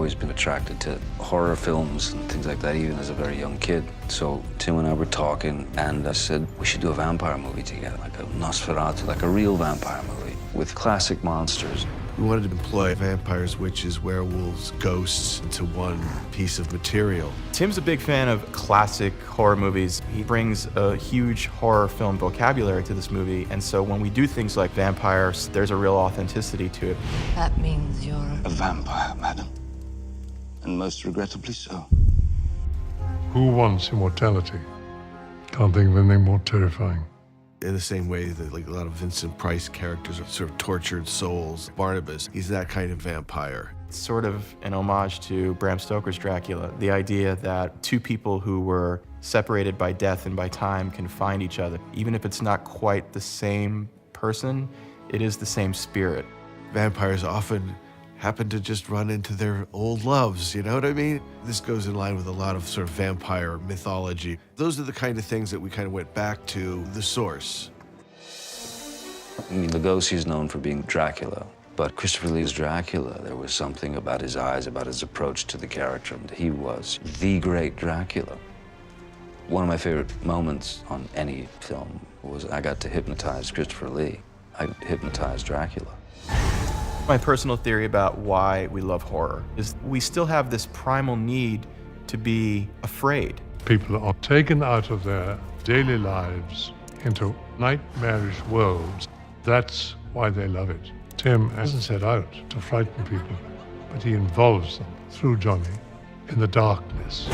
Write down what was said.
always been attracted to horror films and things like that, even as a very young kid. So Tim and I were talking, and I said, we should do a vampire movie together, like a Nosferatu, like a real vampire movie with classic monsters. We wanted to employ vampires, witches, werewolves, ghosts into one piece of material. Tim's a big fan of classic horror movies. He brings a huge horror film vocabulary to this movie, and so when we do things like vampires, there's a real authenticity to it. That means you're A vampire, madam. And most regrettably so. Who wants immortality? Can't think of anything more terrifying. In the same way that like a lot of Vincent Price characters are sort of tortured souls. Barnabas, he's that kind of vampire. It's sort of an homage to Bram Stoker's Dracula, the idea that two people who were separated by death and by time can find each other. Even if it's not quite the same person, it is the same spirit. Vampires often happen to just run into their old loves, you know what I mean? This goes in line with a lot of sort of vampire mythology. Those are the kind of things that we kind of went back to the source. I mean, Lugosi's known for being Dracula, but Christopher Lee's Dracula, there was something about his eyes, about his approach to the character. He was the great Dracula. One of my favorite moments on any film was I got to hypnotize Christopher Lee. I hypnotized Dracula. My personal theory about why we love horror is we still have this primal need to be afraid. People are taken out of their daily lives into nightmarish worlds. That's why they love it. Tim hasn't set out to frighten people, but he involves them through Johnny in the darkness.